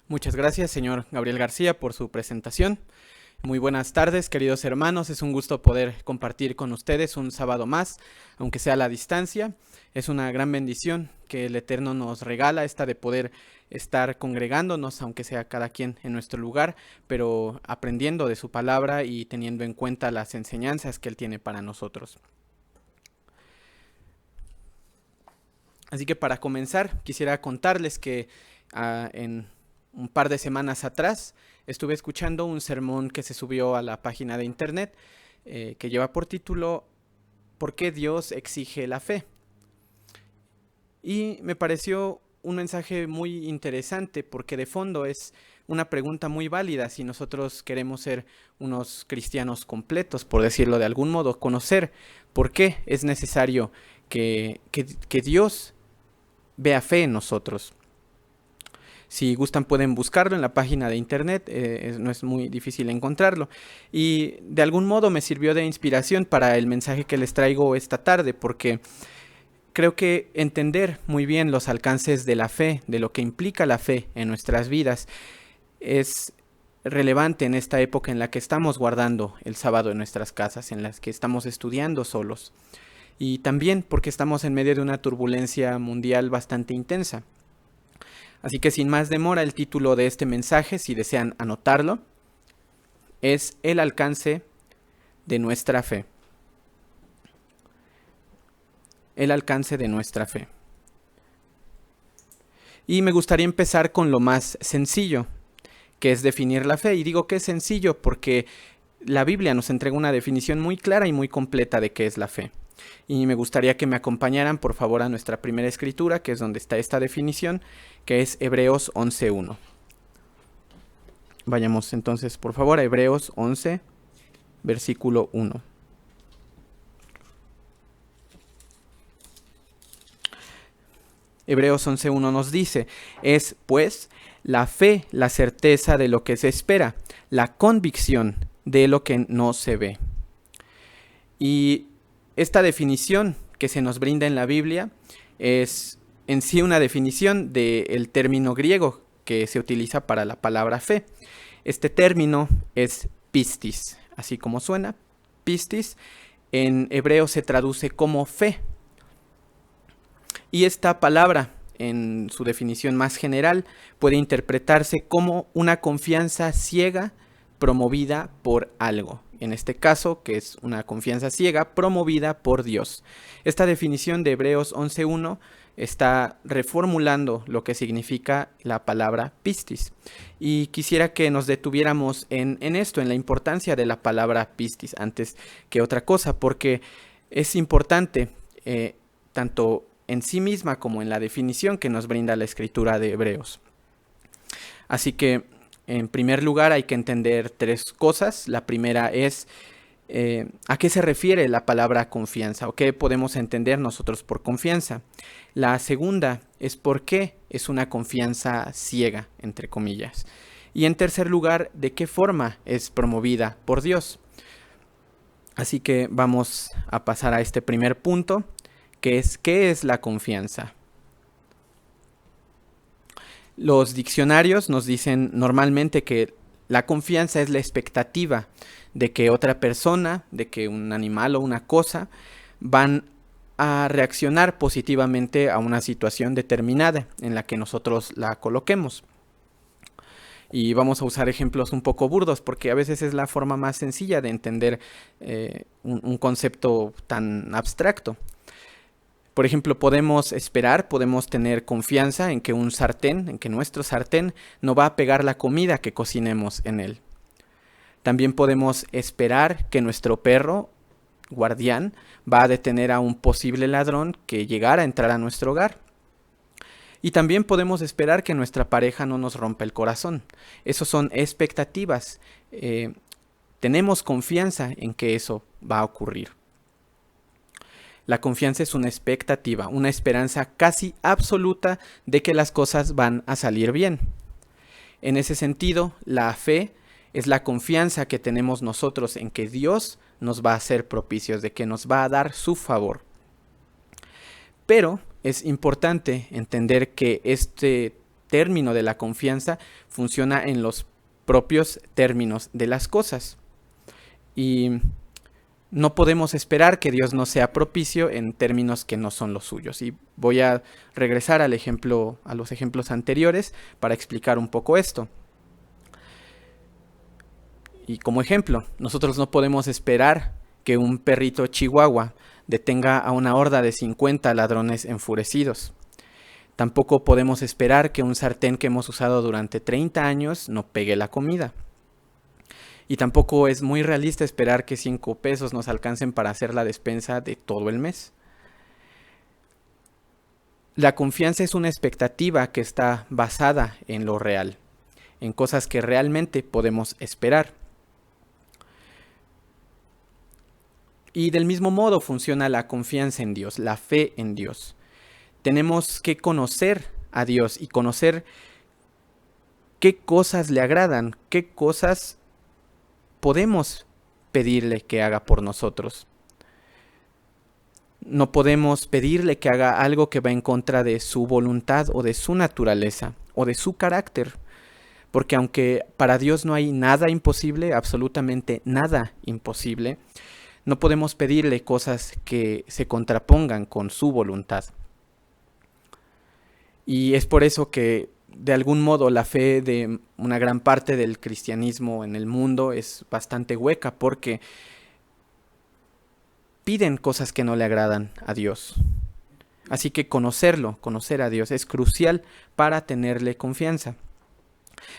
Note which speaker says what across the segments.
Speaker 1: Muchas gracias, señor Gabriel García, por su presentación. Muy buenas tardes, queridos hermanos. Es un gusto poder compartir con ustedes un sábado más, aunque sea a la distancia. Es una gran bendición que el Eterno nos regala, esta de poder estar congregándonos, aunque sea cada quien en nuestro lugar, pero aprendiendo de su palabra y teniendo en cuenta las enseñanzas que Él tiene para nosotros. Así que para comenzar, quisiera contarles que en un par de semanas atrás estuve escuchando un sermón que se subió a la página de internet que lleva por título ¿Por qué Dios exige la fe? Y me pareció un mensaje muy interesante porque de fondo es una pregunta muy válida si nosotros queremos ser unos cristianos completos, por decirlo de algún modo, conocer por qué es necesario que Dios vea fe en nosotros. Si gustan pueden buscarlo en la página de internet, no es muy difícil encontrarlo. Y de algún modo me sirvió de inspiración para el mensaje que les traigo esta tarde, porque creo que entender muy bien los alcances de la fe, de lo que implica la fe en nuestras vidas, es relevante en esta época en la que estamos guardando el sábado en nuestras casas, en las que estamos estudiando solos. Y también porque estamos en medio de una turbulencia mundial bastante intensa. Así que sin más demora, el título de este mensaje, si desean anotarlo, es El alcance de nuestra fe. El alcance de nuestra fe. Y me gustaría empezar con lo más sencillo, que es definir la fe. Y digo que es sencillo porque la Biblia nos entrega una definición muy clara y muy completa de qué es la fe. Y me gustaría que me acompañaran por favor a nuestra primera escritura, que es donde está esta definición, que es Hebreos 11:1. Vayamos entonces por favor a Hebreos 11, versículo 1. Hebreos 11:1 nos dice, es pues la fe, la certeza de lo que se espera, la convicción de lo que no se ve. Y esta definición que se nos brinda en la Biblia es en sí una definición del término griego que se utiliza para la palabra fe. Este término es pistis, así como suena, pistis. En hebreo se traduce como fe. Y esta palabra, en su definición más general, puede interpretarse como una confianza ciega promovida por algo. En este caso, que es una confianza ciega promovida por Dios. Esta definición de Hebreos 11:1 está reformulando lo que significa la palabra pistis. Y quisiera que nos detuviéramos en esto, en la importancia de la palabra pistis, antes que otra cosa, porque es importante tanto en sí misma como en la definición que nos brinda la escritura de Hebreos. Así que en primer lugar hay que entender tres cosas. La primera es ¿a qué se refiere la palabra confianza? ¿O qué podemos entender nosotros por confianza? La segunda es por qué es una confianza ciega, entre comillas. Y en tercer lugar, ¿de qué forma es promovida por Dios? Así que vamos a pasar a este primer punto, que es ¿qué es la confianza? Los diccionarios nos dicen normalmente que la confianza es la expectativa de que otra persona, de que un animal o una cosa van a reaccionar positivamente a una situación determinada en la que nosotros la coloquemos. Y vamos a usar ejemplos un poco burdos porque a veces es la forma más sencilla de entender un concepto tan abstracto. Por ejemplo, podemos tener confianza en que en que nuestro sartén no va a pegar la comida que cocinemos en él. También podemos esperar que nuestro perro guardián va a detener a un posible ladrón que llegara a entrar a nuestro hogar. Y también podemos esperar que nuestra pareja no nos rompa el corazón. Esas son expectativas. Tenemos confianza en que eso va a ocurrir. La confianza es una expectativa, una esperanza casi absoluta de que las cosas van a salir bien. En ese sentido, la fe es la confianza que tenemos nosotros en que Dios nos va a hacer propicios, de que nos va a dar su favor. Pero es importante entender que este término de la confianza funciona en los propios términos de las cosas. Y no podemos esperar que Dios nos sea propicio en términos que no son los suyos. Y voy a regresar a los ejemplos anteriores para explicar un poco esto. Y como ejemplo, nosotros no podemos esperar que un perrito chihuahua detenga a una horda de 50 ladrones enfurecidos. Tampoco podemos esperar que un sartén que hemos usado durante 30 años no pegue la comida. Y tampoco es muy realista esperar que 5 pesos nos alcancen para hacer la despensa de todo el mes. La confianza es una expectativa que está basada en lo real, en cosas que realmente podemos esperar. Y del mismo modo funciona la confianza en Dios, la fe en Dios. Tenemos que conocer a Dios y conocer qué cosas le agradan, qué cosas podemos pedirle que haga por nosotros. No podemos pedirle que haga algo que va en contra de su voluntad o de su naturaleza o de su carácter. Porque aunque para Dios no hay nada imposible, absolutamente nada imposible, no podemos pedirle cosas que se contrapongan con su voluntad. Y es por eso que de algún modo la fe de una gran parte del cristianismo en el mundo es bastante hueca, porque piden cosas que no le agradan a Dios. Así que conocer a Dios es crucial para tenerle confianza.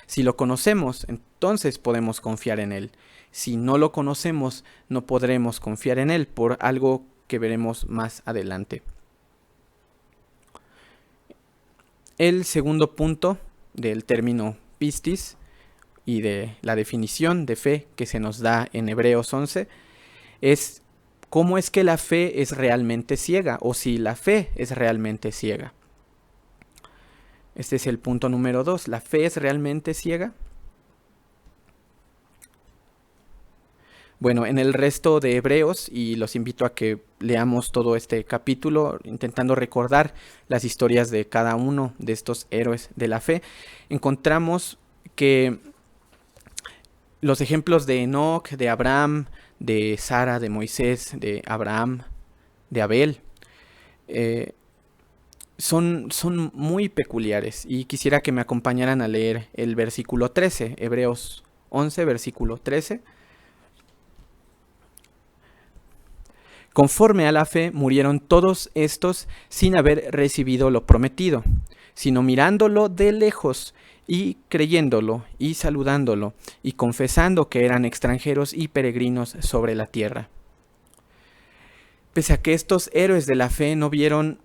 Speaker 1: Si lo conocemos, entonces podemos confiar en Él. Si no lo conocemos, no podremos confiar en Él, por algo que veremos más adelante. El segundo punto del término pistis y de la definición de fe que se nos da en Hebreos 11 es cómo es que la fe es realmente ciega, o si la fe es realmente ciega. Este es el punto número 2. ¿La fe es realmente ciega? Bueno, en el resto de Hebreos, y los invito a que leamos todo este capítulo intentando recordar las historias de cada uno de estos héroes de la fe, encontramos que los ejemplos de Enoc, de Abraham, de Sara, de Moisés, de Abraham, de Abel, son muy peculiares, y quisiera que me acompañaran a leer el versículo 13, Hebreos 11, versículo 13. Conforme a la fe murieron todos estos sin haber recibido lo prometido, sino mirándolo de lejos y creyéndolo y saludándolo y confesando que eran extranjeros y peregrinos sobre la tierra. Pese a que estos héroes de la fe no vieron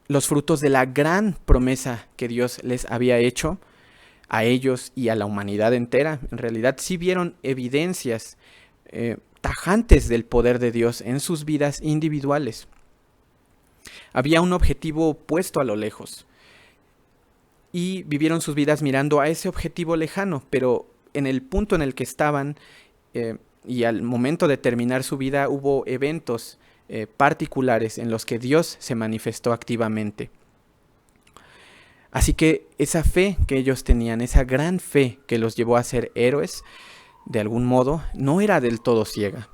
Speaker 1: los frutos de la gran promesa que Dios les había hecho a ellos y a la humanidad entera, en realidad sí vieron evidencias tajantes del poder de Dios en sus vidas individuales. Había un objetivo puesto a lo lejos y vivieron sus vidas mirando a ese objetivo lejano, pero en el punto en el que estaban y al momento de terminar su vida hubo eventos particulares en los que Dios se manifestó activamente. Así que esa fe que ellos tenían, esa gran fe que los llevó a ser héroes, de algún modo, no era del todo ciega.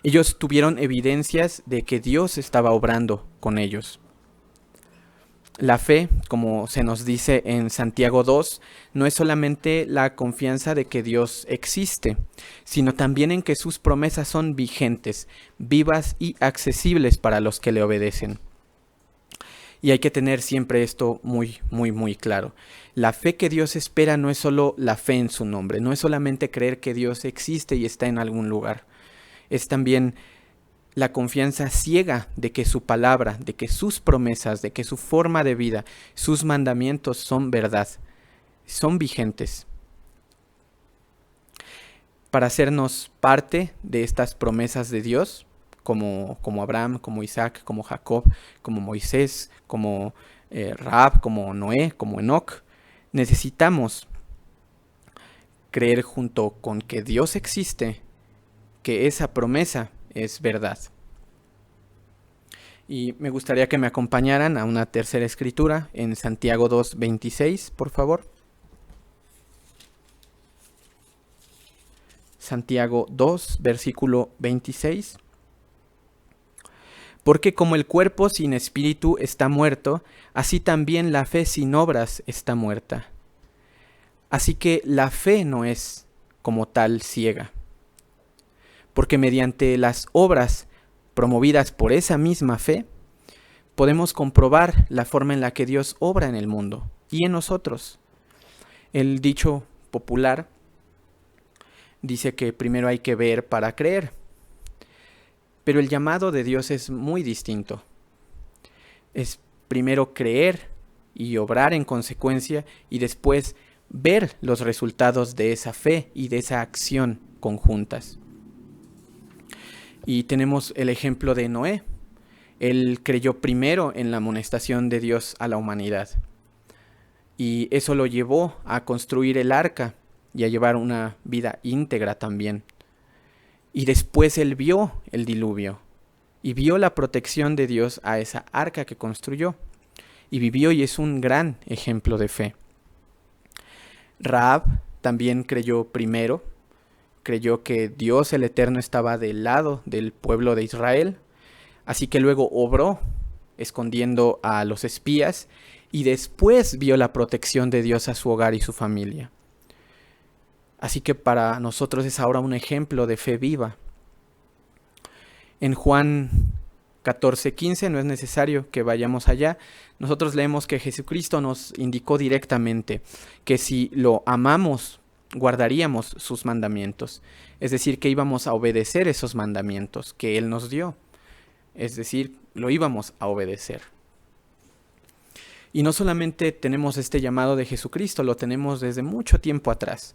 Speaker 1: Ellos tuvieron evidencias de que Dios estaba obrando con ellos. La fe, como se nos dice en Santiago 2, no es solamente la confianza de que Dios existe, sino también en que sus promesas son vigentes, vivas y accesibles para los que le obedecen. Y hay que tener siempre esto muy claro. La fe que Dios espera no es solo la fe en su nombre, no es solamente creer que Dios existe y está en algún lugar. Es también la confianza ciega de que su palabra, de que sus promesas, de que su forma de vida, sus mandamientos son verdad, son vigentes. Para hacernos parte de estas promesas de Dios, como Abraham, como Isaac, como Jacob, como Moisés, como Rahab, como Noé, como Enoc, necesitamos creer junto con que Dios existe, que esa promesa es verdad. Y me gustaría que me acompañaran a una tercera escritura en Santiago 2:26, por favor. Santiago 2, versículo 26. Porque como el cuerpo sin espíritu está muerto, así también la fe sin obras está muerta. Así que la fe no es como tal ciega, porque mediante las obras promovidas por esa misma fe, podemos comprobar la forma en la que Dios obra en el mundo y en nosotros. El dicho popular dice que primero hay que ver para creer, pero el llamado de Dios es muy distinto. Es primero creer y obrar en consecuencia y después ver los resultados de esa fe y de esa acción conjuntas. Y tenemos el ejemplo de Noé. Él creyó primero en la amonestación de Dios a la humanidad. Y eso lo llevó a construir el arca y a llevar una vida íntegra también. Y después él vio el diluvio y vio la protección de Dios a esa arca que construyó. Y vivió y es un gran ejemplo de fe. Rahab también creyó primero. Creyó que Dios el Eterno estaba del lado del pueblo de Israel. Así que luego obró escondiendo a los espías y después vio la protección de Dios a su hogar y su familia. Así que para nosotros es ahora un ejemplo de fe viva. En Juan 14:15, no es necesario que vayamos allá, nosotros leemos que Jesucristo nos indicó directamente que si lo amamos, guardaríamos sus mandamientos. Es decir, que íbamos a obedecer esos mandamientos que Él nos dio. Es decir, lo íbamos a obedecer. Y no solamente tenemos este llamado de Jesucristo, lo tenemos desde mucho tiempo atrás.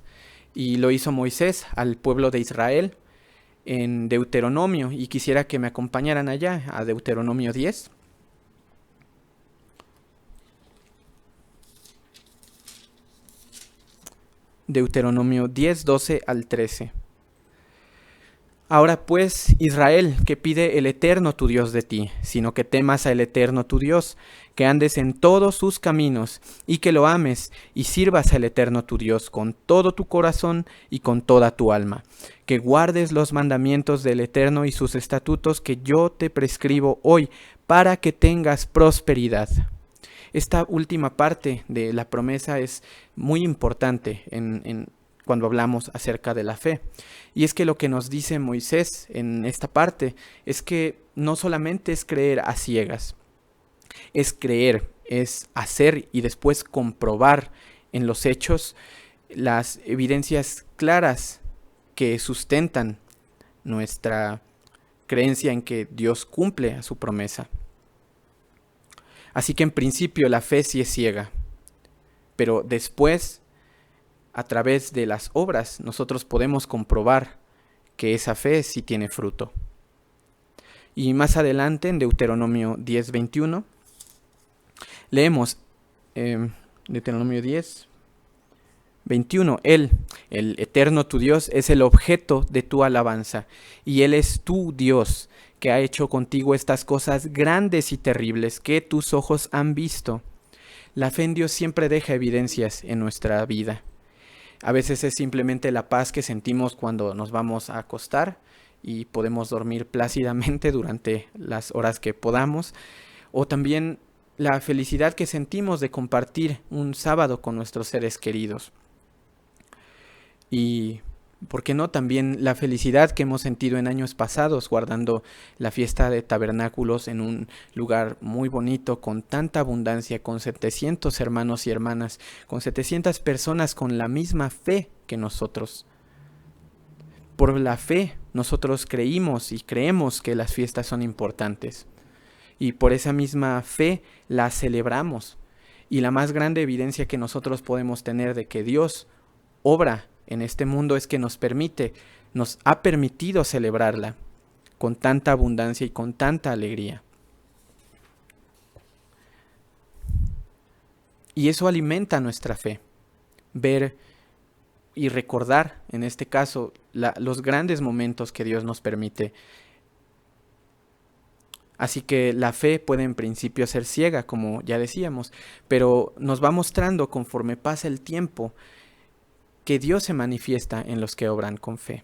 Speaker 1: Y lo hizo Moisés al pueblo de Israel en Deuteronomio. Y quisiera que me acompañaran allá a Deuteronomio 10. Deuteronomio 10, 12 al 13. Ahora pues, Israel, que pide el Eterno tu Dios de ti, sino que temas al Eterno tu Dios, que andes en todos sus caminos, y que lo ames, y sirvas al Eterno tu Dios con todo tu corazón y con toda tu alma, que guardes los mandamientos del Eterno y sus estatutos que yo te prescribo hoy, para que tengas prosperidad. Esta última parte de la promesa es muy importante cuando hablamos acerca de la fe. Y es que lo que nos dice Moisés en esta parte es que no solamente es creer a ciegas, es creer, es hacer y después comprobar en los hechos las evidencias claras que sustentan nuestra creencia en que Dios cumple a su promesa. Así que en principio la fe sí es ciega, pero después, a través de las obras, nosotros podemos comprobar que esa fe sí tiene fruto. Y más adelante, en Deuteronomio 10:21, leemos Deuteronomio 10:21, Él, el Eterno tu Dios, es el objeto de tu alabanza, y Él es tu Dios, que ha hecho contigo estas cosas grandes y terribles que tus ojos han visto. La fe en Dios siempre deja evidencias en nuestra vida. A veces es simplemente la paz que sentimos cuando nos vamos a acostar y podemos dormir plácidamente durante las horas que podamos. O también la felicidad que sentimos de compartir un sábado con nuestros seres queridos. Y, ¿por qué no? También la felicidad que hemos sentido en años pasados guardando la fiesta de tabernáculos en un lugar muy bonito, con tanta abundancia, con 700 hermanos y hermanas, con 700 personas con la misma fe que nosotros. Por la fe nosotros creímos y creemos que las fiestas son importantes. Y por esa misma fe las celebramos. Y la más grande evidencia que nosotros podemos tener de que Dios obra en este mundo es que nos ha permitido celebrarla con tanta abundancia y con tanta alegría. Y eso alimenta nuestra fe, ver y recordar, en este caso, los grandes momentos que Dios nos permite Así que la fe puede en principio ser ciega, como ya decíamos, pero nos va mostrando conforme pasa el tiempo que Dios se manifiesta en los que obran con fe.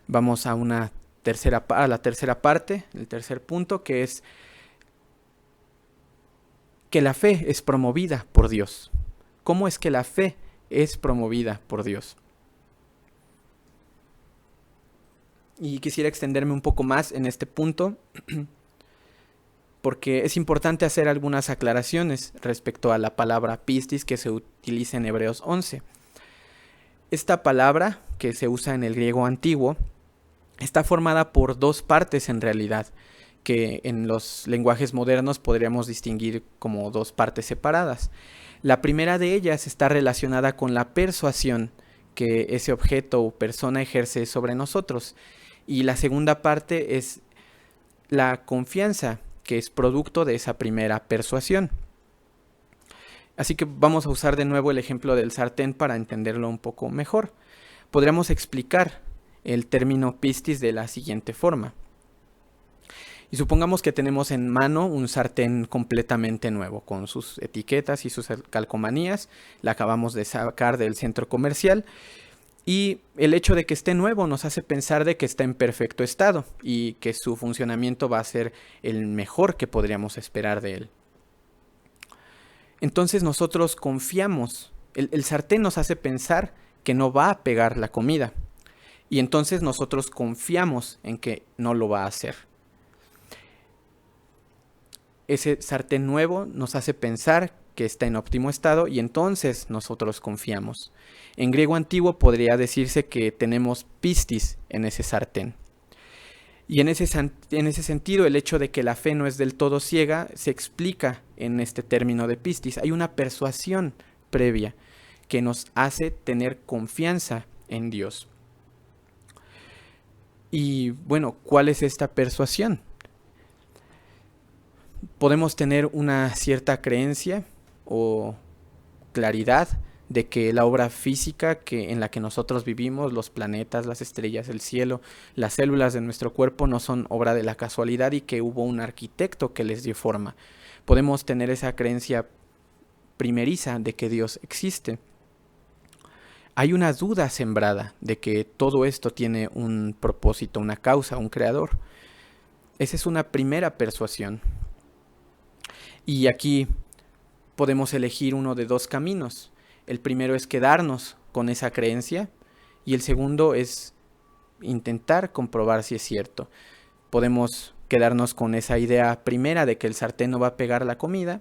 Speaker 1: Vamos a la tercera parte, el tercer punto, que es que la fe es promovida por Dios. ¿Cómo es que la fe es promovida por Dios? Y quisiera extenderme un poco más en este punto, porque es importante hacer algunas aclaraciones respecto a la palabra pistis que se utiliza en Hebreos 11. Esta palabra, que se usa en el griego antiguo, está formada por dos partes en realidad, que en los lenguajes modernos podríamos distinguir como dos partes separadas. La primera de ellas está relacionada con la persuasión que ese objeto o persona ejerce sobre nosotros. Y la segunda parte es la confianza, que es producto de esa primera persuasión. Así que vamos a usar de nuevo el ejemplo del sartén para entenderlo un poco mejor. Podríamos explicar el término pistis de la siguiente forma. Y supongamos que tenemos en mano un sartén completamente nuevo, con sus etiquetas y sus calcomanías. La acabamos de sacar del centro comercial. Y el hecho de que esté nuevo nos hace pensar de que está en perfecto estado y que su funcionamiento va a ser el mejor que podríamos esperar de él. Entonces nosotros confiamos, el sartén nos hace pensar que no va a pegar la comida. Y entonces nosotros confiamos en que no lo va a hacer. Ese sartén nuevo nos hace pensar que está en óptimo estado y entonces nosotros confiamos. En griego antiguo podría decirse que tenemos pistis en ese sartén. Y en ese sentido, el hecho de que la fe no es del todo ciega se explica en este término de pistis. Hay una persuasión previa que nos hace tener confianza en Dios. Y bueno, ¿cuál es esta persuasión? Podemos tener una cierta creencia o claridad de que la obra física en la que nosotros vivimos, los planetas, las estrellas, el cielo, las células de nuestro cuerpo no son obra de la casualidad y que hubo un arquitecto que les dio forma. Podemos tener esa creencia primeriza de que Dios existe. Hay una duda sembrada de que todo esto tiene un propósito, una causa, un creador. Esa es una primera persuasión. Y aquí podemos elegir uno de dos caminos. El primero es quedarnos con esa creencia y el segundo es intentar comprobar si es cierto. Podemos quedarnos con esa idea primera de que el sartén no va a pegar la comida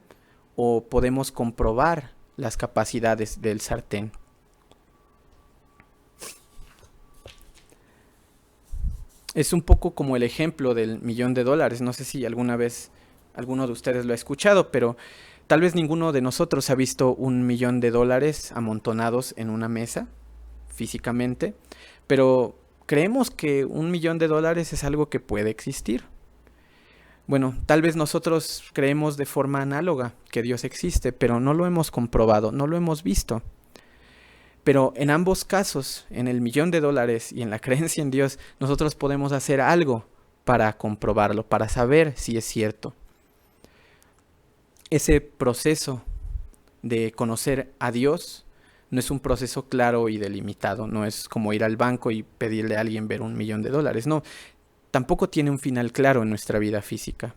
Speaker 1: o podemos comprobar las capacidades del sartén. Es un poco como el ejemplo del $1.000.000. No sé si alguna vez alguno de ustedes lo ha escuchado, pero tal vez ninguno de nosotros ha visto $1.000.000 amontonados en una mesa físicamente, pero creemos que $1.000.000 es algo que puede existir. Bueno, tal vez nosotros creemos de forma análoga que Dios existe, pero no lo hemos comprobado, no lo hemos visto. Pero en ambos casos, en el $1.000.000 y en la creencia en Dios, nosotros podemos hacer algo para comprobarlo, para saber si es cierto. Ese proceso de conocer a Dios no es un proceso claro y delimitado, no es como ir al banco y pedirle a alguien ver $1.000.000, no, tampoco tiene un final claro en nuestra vida física.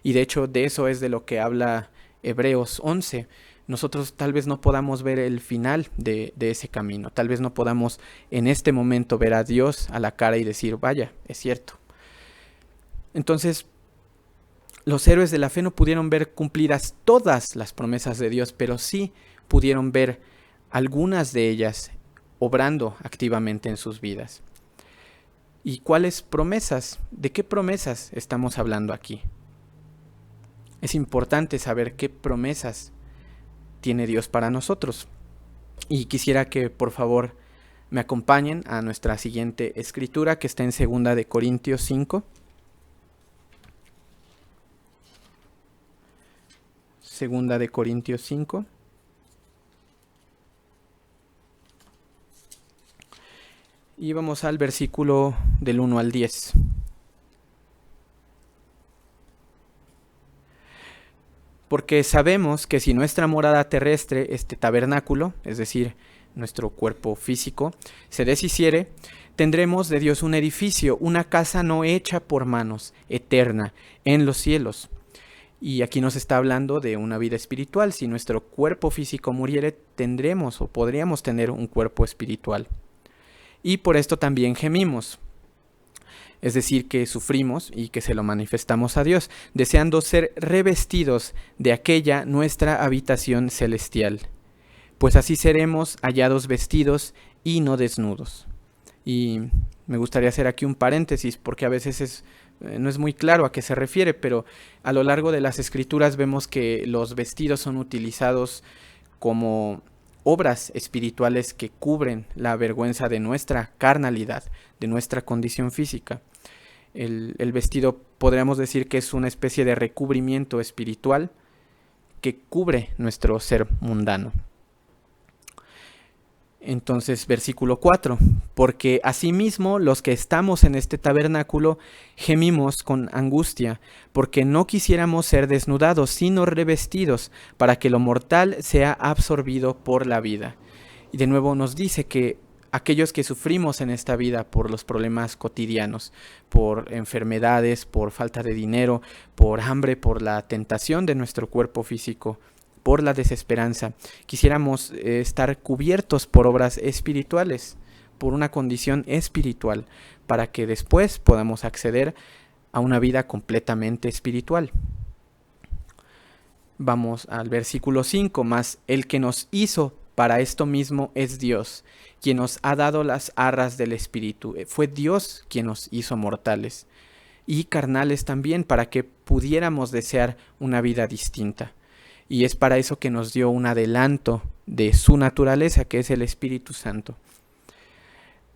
Speaker 1: Y de hecho de eso es de lo que habla Hebreos 11. Nosotros tal vez no podamos ver el final de ese camino, tal vez no podamos en este momento ver a Dios a la cara y decir, vaya, es cierto. Entonces, los héroes de la fe no pudieron ver cumplidas todas las promesas de Dios, pero sí pudieron ver algunas de ellas obrando activamente en sus vidas. ¿Y cuáles promesas? ¿De qué promesas estamos hablando aquí? Es importante saber qué promesas tiene Dios para nosotros. Y quisiera que por favor me acompañen a nuestra siguiente escritura que está en 2 de Corintios 5. 2 de Corintios 5. Y vamos al versículo del 1 al 10. porque sabemos que si nuestra morada terrestre, este tabernáculo, es decir, nuestro cuerpo físico, se deshiciere, tendremos de Dios un edificio, una casa no hecha por manos, eterna, en los cielos. Y aquí nos está hablando de una vida espiritual. Si nuestro cuerpo físico muriere, tendremos o podríamos tener un cuerpo espiritual. Y por esto también gemimos. Es decir, que sufrimos y que se lo manifestamos a Dios, deseando ser revestidos de aquella nuestra habitación celestial. Pues así seremos hallados vestidos y no desnudos. Y me gustaría hacer aquí un paréntesis, porque a veces no es muy claro a qué se refiere, pero a lo largo de las escrituras vemos que los vestidos son utilizados como obras espirituales que cubren la vergüenza de nuestra carnalidad, de nuestra condición física. El vestido podríamos decir que es una especie de recubrimiento espiritual que cubre nuestro ser mundano. Entonces, versículo 4, porque asimismo los que estamos en este tabernáculo gemimos con angustia, porque no quisiéramos ser desnudados, sino revestidos, para que lo mortal sea absorbido por la vida. Y de nuevo nos dice que aquellos que sufrimos en esta vida por los problemas cotidianos, por enfermedades, por falta de dinero, por hambre, por la tentación de nuestro cuerpo físico, por la desesperanza, quisiéramos estar cubiertos por obras espirituales, por una condición espiritual, para que después podamos acceder a una vida completamente espiritual. Vamos al versículo 5, mas el que nos hizo para esto mismo es Dios, quien nos ha dado las arras del Espíritu. Fue Dios quien nos hizo mortales y carnales también, para que pudiéramos desear una vida distinta. Y es para eso que nos dio un adelanto de su naturaleza, que es el Espíritu Santo.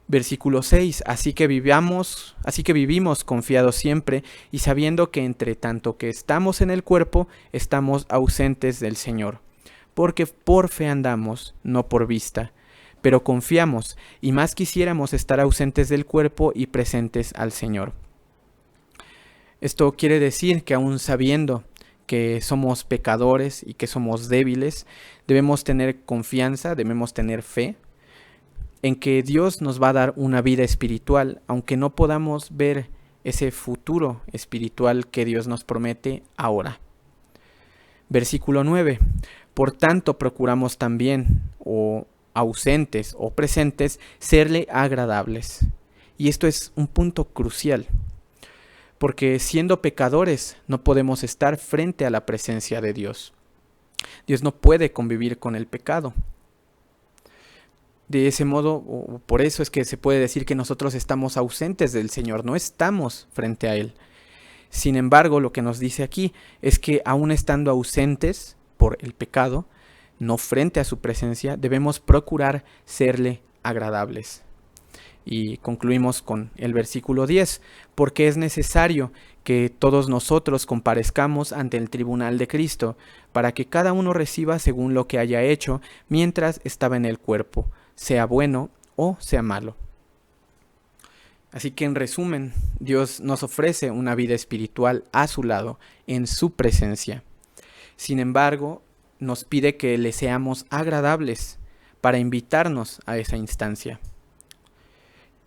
Speaker 1: Versículo 6, así que vivimos confiados siempre y sabiendo que entre tanto que estamos en el cuerpo, estamos ausentes del Señor. Porque por fe andamos, no por vista, pero confiamos y más quisiéramos estar ausentes del cuerpo y presentes al Señor. Esto quiere decir que aún sabiendo que somos pecadores y que somos débiles, debemos tener confianza, debemos tener fe en que Dios nos va a dar una vida espiritual, aunque no podamos ver ese futuro espiritual que Dios nos promete ahora. Versículo 9. Por tanto, procuramos también, o ausentes o presentes, serle agradables. Y esto es un punto crucial, porque siendo pecadores no podemos estar frente a la presencia de Dios. Dios no puede convivir con el pecado. De ese modo, o por eso es que se puede decir que nosotros estamos ausentes del Señor, no estamos frente a Él. Sin embargo, lo que nos dice aquí es que aún estando ausentes por el pecado, no frente a su presencia, debemos procurar serle agradables. Y concluimos con el versículo 10, porque es necesario que todos nosotros comparezcamos ante el tribunal de Cristo, para que cada uno reciba según lo que haya hecho mientras estaba en el cuerpo, sea bueno o sea malo. Así que en resumen, Dios nos ofrece una vida espiritual a su lado, en su presencia. Sin embargo, nos pide que le seamos agradables para invitarnos a esa instancia.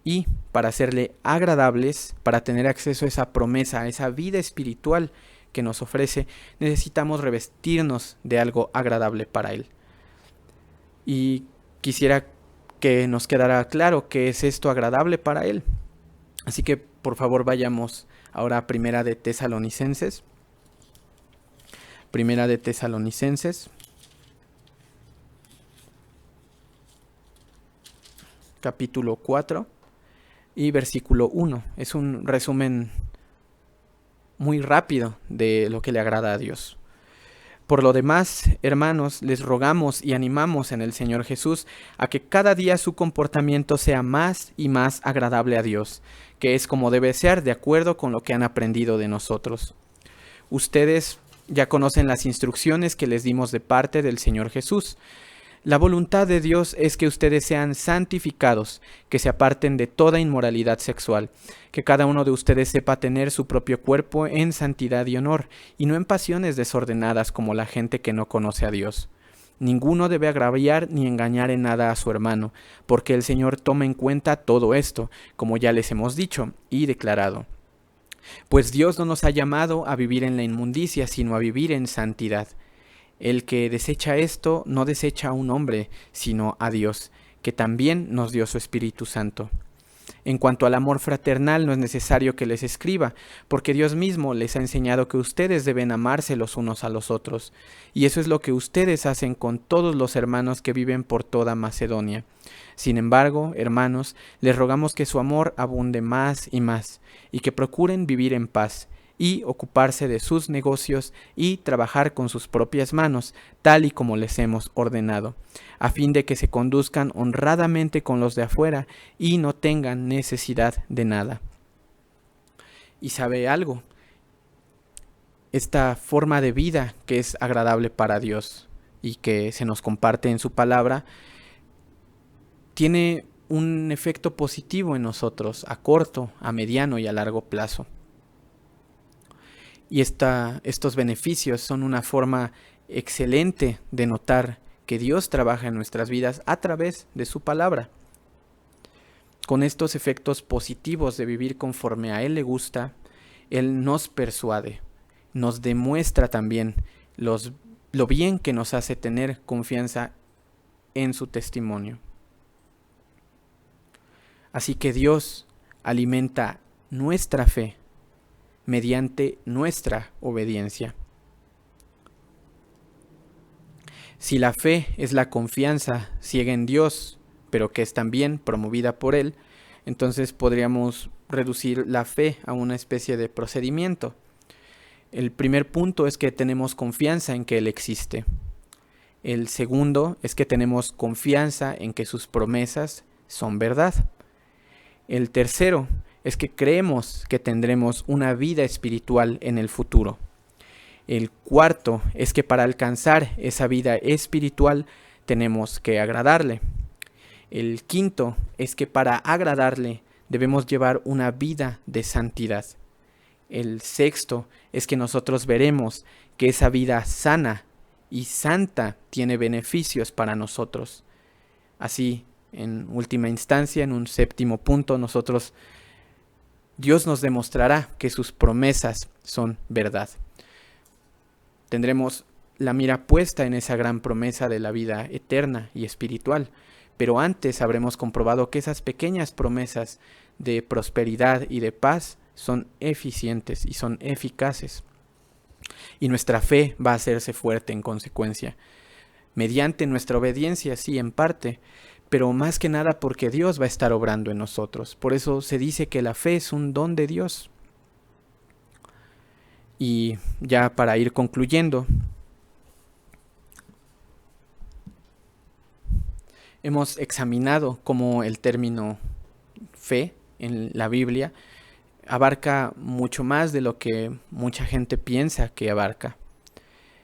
Speaker 1: Y para serle agradables, para tener acceso a esa promesa, a esa vida espiritual que nos ofrece, necesitamos revestirnos de algo agradable para Él. Y quisiera que nos quedara claro qué es esto agradable para Él. Así que por favor vayamos ahora a Primera de Tesalonicenses. Primera de Tesalonicenses. Capítulo 4. Y versículo 1. Es un resumen muy rápido de lo que le agrada a Dios. Por lo demás, hermanos, les rogamos y animamos en el Señor Jesús a que cada día su comportamiento sea más y más agradable a Dios, que es como debe ser de acuerdo con lo que han aprendido de nosotros. Ustedes ya conocen las instrucciones que les dimos de parte del Señor Jesús. La voluntad de Dios es que ustedes sean santificados, que se aparten de toda inmoralidad sexual, que cada uno de ustedes sepa tener su propio cuerpo en santidad y honor, y no en pasiones desordenadas como la gente que no conoce a Dios. Ninguno debe agraviar ni engañar en nada a su hermano, porque el Señor toma en cuenta todo esto, como ya les hemos dicho y declarado. Pues Dios no nos ha llamado a vivir en la inmundicia, sino a vivir en santidad. El que desecha esto no desecha a un hombre, sino a Dios, que también nos dio su Espíritu Santo. En cuanto al amor fraternal, no es necesario que les escriba, porque Dios mismo les ha enseñado que ustedes deben amarse los unos a los otros, y eso es lo que ustedes hacen con todos los hermanos que viven por toda Macedonia. Sin embargo, hermanos, les rogamos que su amor abunde más y que procuren vivir en paz, y ocuparse de sus negocios y trabajar con sus propias manos, tal y como les hemos ordenado, a fin de que se conduzcan honradamente con los de afuera y no tengan necesidad de nada. Y sabe algo, esta forma de vida que es agradable para Dios y que se nos comparte en su palabra, tiene un efecto positivo en nosotros a corto, a mediano y a largo plazo. Y estos beneficios son una forma excelente de notar que Dios trabaja en nuestras vidas a través de su palabra. Con estos efectos positivos de vivir conforme a Él le gusta, Él nos persuade, nos demuestra también lo bien que nos hace tener confianza en su testimonio. Así que Dios alimenta nuestra fe mediante nuestra obediencia. Si la fe es la confianza ciega en Dios, pero que es también promovida por Él, entonces podríamos reducir la fe a una especie de procedimiento. El primer punto es que tenemos confianza en que Él existe. El segundo es que tenemos confianza en que sus promesas son verdad. El tercero es que creemos que tendremos una vida espiritual en el futuro. El cuarto es que para alcanzar esa vida espiritual tenemos que agradarle. El quinto es que para agradarle debemos llevar una vida de santidad. El sexto es que nosotros veremos que esa vida sana y santa tiene beneficios para nosotros. Así, en última instancia, en un séptimo punto, Dios nos demostrará que sus promesas son verdad. Tendremos la mira puesta en esa gran promesa de la vida eterna y espiritual, pero antes habremos comprobado que esas pequeñas promesas de prosperidad y de paz son eficientes y son eficaces. Y nuestra fe va a hacerse fuerte en consecuencia, mediante nuestra obediencia, sí, en parte, pero más que nada porque Dios va a estar obrando en nosotros. Por eso se dice que la fe es un don de Dios. Y ya para ir concluyendo, hemos examinado cómo el término fe en la Biblia abarca mucho más de lo que mucha gente piensa que abarca.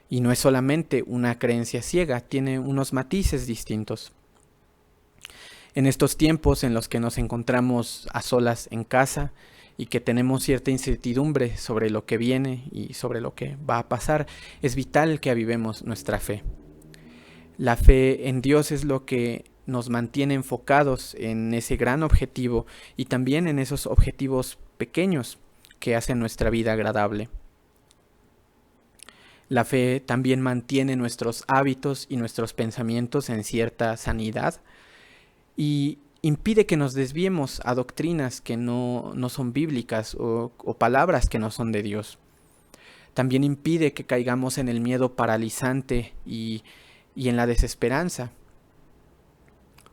Speaker 1: Y no es solamente una creencia ciega, tiene unos matices distintos. En estos tiempos en los que nos encontramos a solas en casa y que tenemos cierta incertidumbre sobre lo que viene y sobre lo que va a pasar, es vital que avivemos nuestra fe. La fe en Dios es lo que nos mantiene enfocados en ese gran objetivo y también en esos objetivos pequeños que hacen nuestra vida agradable. La fe también mantiene nuestros hábitos y nuestros pensamientos en cierta sanidad y impide que nos desviemos a doctrinas que no son bíblicas o palabras que no son de Dios. También impide que caigamos en el miedo paralizante y en la desesperanza,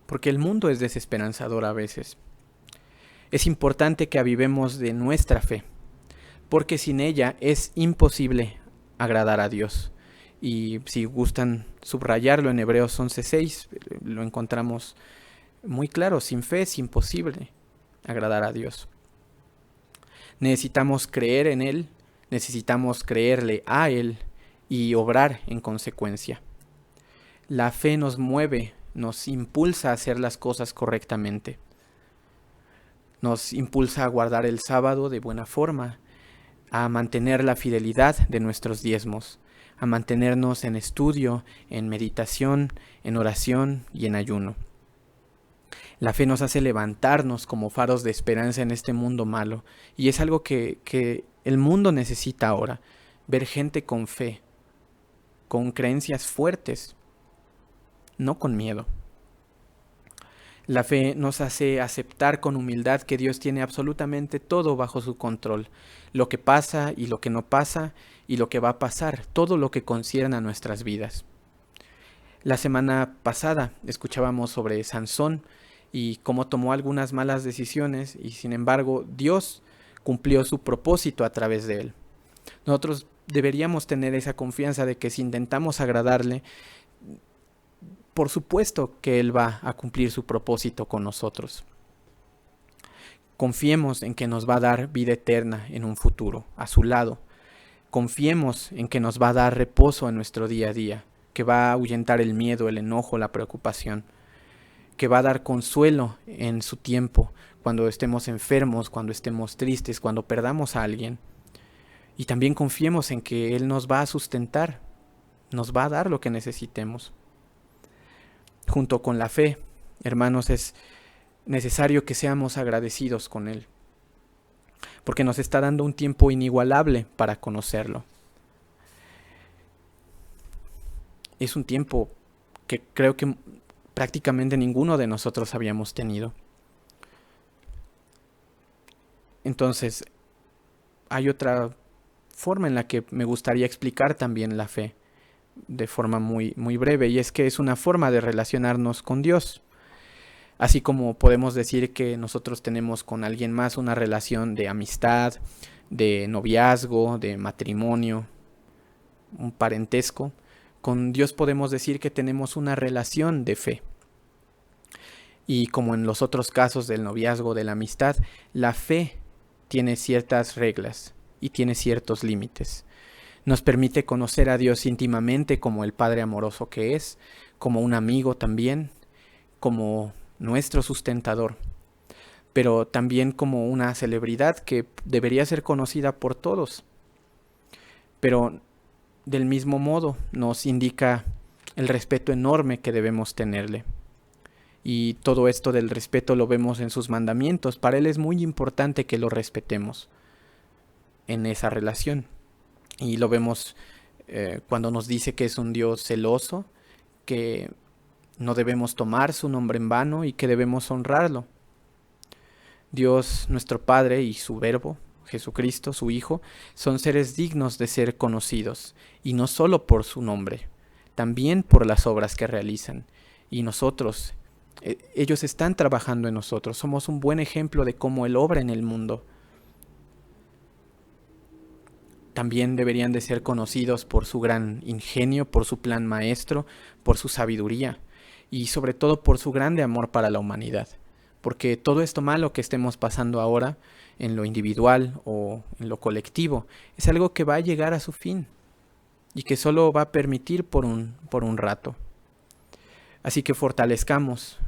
Speaker 1: porque el mundo es desesperanzador a veces. Es importante que avivemos de nuestra fe, porque sin ella es imposible agradar a Dios. Y si gustan subrayarlo en Hebreos 11:6, lo encontramos muy claro: sin fe es imposible agradar a Dios. Necesitamos creer en Él, necesitamos creerle a Él y obrar en consecuencia. La fe nos mueve, nos impulsa a hacer las cosas correctamente. Nos impulsa a guardar el sábado de buena forma, a mantener la fidelidad de nuestros diezmos, a mantenernos en estudio, en meditación, en oración y en ayuno. La fe nos hace levantarnos como faros de esperanza en este mundo malo, y es algo que el mundo necesita ahora, ver gente con fe, con creencias fuertes, no con miedo. La fe nos hace aceptar con humildad que Dios tiene absolutamente todo bajo su control, lo que pasa y lo que no pasa y lo que va a pasar, todo lo que concierne a nuestras vidas. La semana pasada escuchábamos sobre Sansón y cómo tomó algunas malas decisiones y sin embargo Dios cumplió su propósito a través de él. Nosotros deberíamos tener esa confianza de que si intentamos agradarle, por supuesto que Él va a cumplir su propósito con nosotros. Confiemos en que nos va a dar vida eterna en un futuro, a su lado. Confiemos en que nos va a dar reposo en nuestro día a día, que va a ahuyentar el miedo, el enojo, la preocupación, que va a dar consuelo en su tiempo, cuando estemos enfermos, cuando estemos tristes, cuando perdamos a alguien. Y también confiemos en que Él nos va a sustentar, nos va a dar lo que necesitemos. Junto con la fe, hermanos, es necesario que seamos agradecidos con Él, porque nos está dando un tiempo inigualable para conocerlo. Es un tiempo que creo que prácticamente ninguno de nosotros habíamos tenido. Entonces, hay otra forma en la que me gustaría explicar también la fe, de forma muy breve, y es que es una forma de relacionarnos con Dios. Así como podemos decir que nosotros tenemos con alguien más una relación de amistad, de noviazgo, de matrimonio, un parentesco, con Dios podemos decir que tenemos una relación de fe. Y como en los otros casos del noviazgo, de la amistad, la fe tiene ciertas reglas y tiene ciertos límites. Nos permite conocer a Dios íntimamente como el Padre amoroso que es, como un amigo también, como nuestro sustentador, pero también como una celebridad que debería ser conocida por todos. Pero del mismo modo nos indica el respeto enorme que debemos tenerle. Y todo esto del respeto lo vemos en sus mandamientos. Para Él es muy importante que lo respetemos en esa relación. Y lo vemos cuando nos dice que es un Dios celoso, que no debemos tomar su nombre en vano y que debemos honrarlo. Dios, nuestro Padre, y su Verbo, Jesucristo, su Hijo, son seres dignos de ser conocidos, y no solo por su nombre, también por las obras que realizan. Y nosotros, ellos están trabajando en nosotros, somos un buen ejemplo de cómo Él obra en el mundo. También deberían de ser conocidos por su gran ingenio, por su plan maestro, por su sabiduría y sobre todo por su grande amor para la humanidad. Porque todo esto malo que estemos pasando ahora, en lo individual o en lo colectivo, es algo que va a llegar a su fin y que solo va a permitir por un rato. Así que fortalezcamos,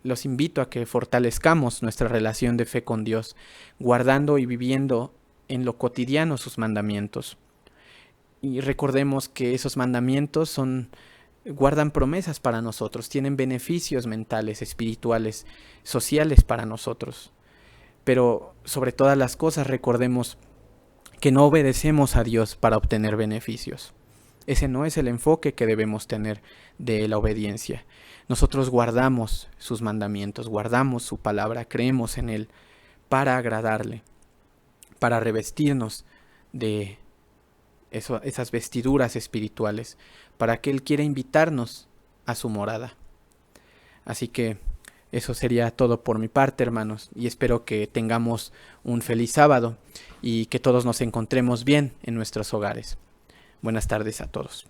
Speaker 1: los invito a que fortalezcamos nuestra relación de fe con Dios, guardando y viviendo en lo cotidiano sus mandamientos. Y recordemos que esos mandamientos guardan promesas para nosotros, tienen beneficios mentales, espirituales, sociales para nosotros. Pero sobre todas las cosas recordemos que no obedecemos a Dios para obtener beneficios. Ese no es el enfoque que debemos tener de la obediencia. Nosotros guardamos sus mandamientos, guardamos su palabra, creemos en Él para agradarle, para revestirnos de esas vestiduras espirituales, para que Él quiera invitarnos a su morada. Así que eso sería todo por mi parte, hermanos, y espero que tengamos un feliz sábado y que todos nos encontremos bien en nuestros hogares. Buenas tardes a todos.